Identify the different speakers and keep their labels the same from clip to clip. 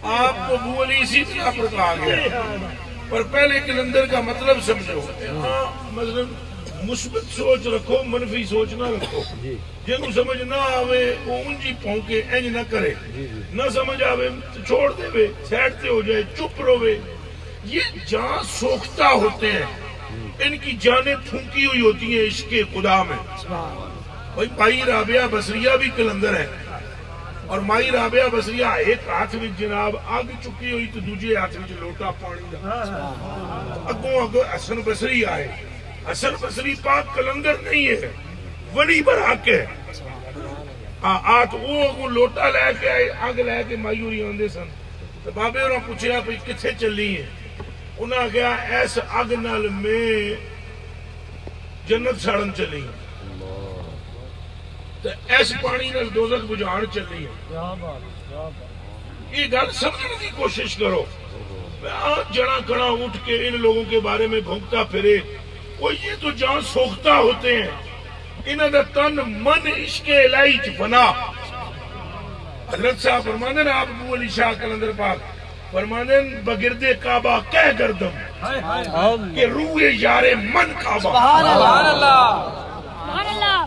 Speaker 1: آپ کو ابو علی اسی طرح پر کہا گیا، پر پہلے کلندر کا مطلب سمجھو، مثلا مثبت سوچ رکھو، منفی سوچ نہ رکھو، جنہوں سمجھ نہ آوے وہ انجی پہنکے انج نہ کرے، نہ سمجھ آوے تو چھوڑ دے وے، سیڈ تے ہو جائے، چپ روے۔ یہ جان سوکھتا ہوتے ہیں، ان کی جانیں پھونکی ہوئی ہوتی ہیں عشق خدا میں۔ بھائی رابعہ بصریہ بھی کلندر ہے، اور مائی رابعہ بصریہ ایک ہاتھ میں جناب آگ چکی ہوئی تو دوجے ہاتھ میں لوٹا پانی دا، اگوں حسن بصری آئے۔ حسن بصری پاک کلندر نہیں ہے، ولی برحق ہے۔ آت وہ لوٹا لے کے آئے، آگ لے کے مائی ہوئی آندے سن، تو بابے انہوں پوچھیا پہ کتھے چلی ہیں؟ انہاں کہا ایس آگ نال میں جنت ساڑن چلی ہیں، تو ایس پانی نال دوزخ بجھان چلی ہیں۔ یہ گل سمجھنے کی کوشش کرو۔ جڑا کڑا اٹھ کے ان لوگوں کے بارے میں بھونکتا پھرے، وہ یہ تو جان سوکھتا ہوتے ہیں، انہاں دا تن من عشق الہی چ بنا۔ حضرت صاحب فرماندے نا، آپ ابو علی شاہ کلندر پاک فرماندے بگرد کعبہ کہہ گردم کہ روح یار من کعبہ۔
Speaker 2: سبحان اللہ، سبحان اللہ۔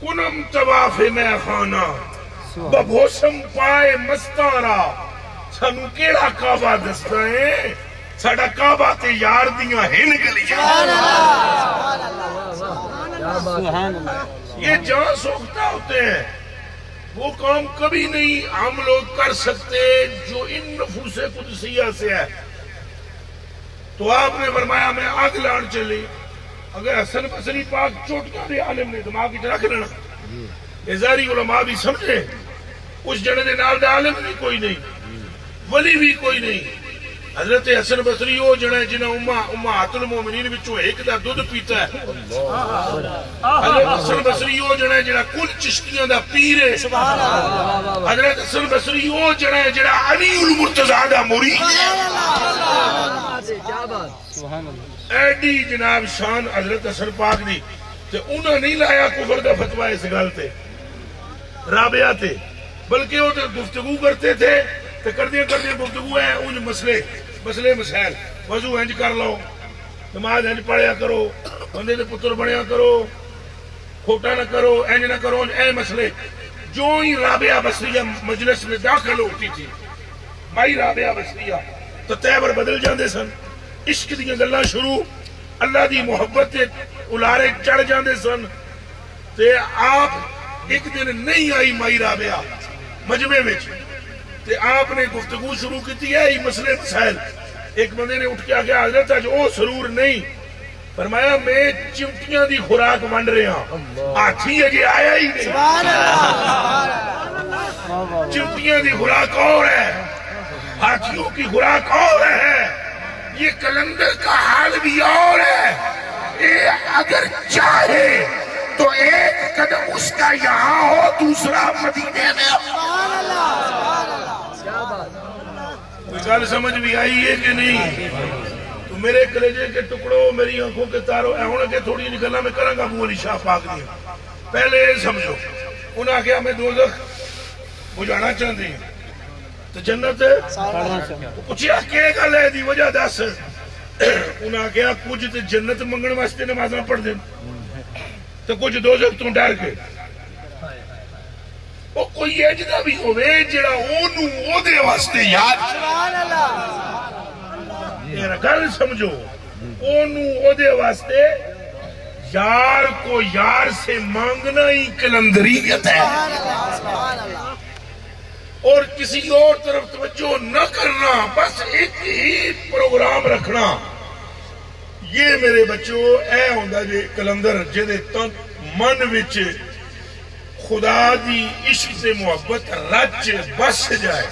Speaker 1: کنم طواف میں خانہ ببھوسم پائے مستارا، سانو کیڑا کعبہ دستا ہے؟ ساڑا کعبہ تے یار دیاں ہن گلیاں۔ یہ جان سوکھتا ہوتے ہیں، وہ کام کبھی نہیں ہم لوگ کر سکتے جو ان نفوس قدسیہ سے ہے۔ تو آپ نے فرمایا میں آگ لان چلی، اگر حسن بصری پاک چوٹیاں دے عالم نے دماغ کی رکھ لینا، ازاری علماء بھی سمجھے، اس جڑے دے نال دے عالم بھی کوئی نہیں، ولی بھی کوئی نہیں۔ حضرت حسن بصری وہ جڑے جنہیں امہات المومنین بچوں ایک دا دودھ پیتا ہے۔ حضرت حسن بصری وہ جڑے جڑا کل چشتیاں دا پیر ہے۔ حضرت حسن بصری وہ جڑے جڑا علی المرتضیٰ دا مرید ہے۔ ایڈی جناب شان حضرت حسن پاک دی، تے انہوں نہیں لایا کفر دا فتوہ اس گل تے رابعہ تے، بلکہ وہ گفتگو کرتے تھے، تو کردیا گفتگو ہے ان مسئلے مسائل، وضو انج کر لو، نماز انج پڑھیا کرو، بندے دے پتر بنیا کرو، کھوٹا نہ کرو، انج نہ کرو، اے مسئلے۔ جو ہی رابعہ بصریہ مجلس میں داخل ہوتی تھی، مائی رابعہ بصریہ تو تیور بدل جاندے سن، عشق دیاں گلاں شروع، اللہ دی محبت الارے چڑھ جاندے سن۔ تے آپ ایک دن نہیں آئی مائی رابعہ مجمع وچ، تے آپ نے گفتگو شروع کی ہے یہ مسئلے مسائل۔ ایک بندے نے اٹھ کے آگیا حضرت آج او سرور نہیں، فرمایا میں چمٹیاں دی خوراک ونڈ رہا ہوں، ہاتھی اجے آیا ہی نہیں۔ چمٹیاں دی خوراک اور ہے، ہاتھیوں کی خوراک اور ہے، یہ کلندر کا حال بھی اور ہے۔ اگر چاہے تو ایک قدم اس کا یہاں ہو، دوسرا مدینے میں۔ کوئی گل سمجھ بھی آئی ہے کہ نہیں؟ تو میرے کلیجے کے ٹکڑوں، میری آنکھوں کے تاروں، اے ہونے کے تھوڑی نکلنا میں کروں گا ابو علی شاہ پاک دیا۔ پہلے سمجھو، انہاں کہا میں دوزخ بجھانا چاہتی ہیں تو جنت پوچھیا کہ گل ہے دی وجہ دس؟ انہاں کہا کچھ تے جنت منگن واسطے نمازاں پڑھ دیں، تو کچھ دوزخ تو ڈر کے۔ وہ کوئی اجدہ بھی ہوئے جڑا اونوں او دے واسطے یاد، میرا گل سمجھو، اونوں او دے واسطے یار کو یار سے مانگنا ہی کلندریت ہے، اور کسی اور طرف توجہ نہ کرنا، بس ایک ہی پروگرام رکھنا۔ یہ میرے بچوں اے ہوندہ جے کلندر جدے تن من وچ خدا دی عشق سے محبت رچ بس جائے۔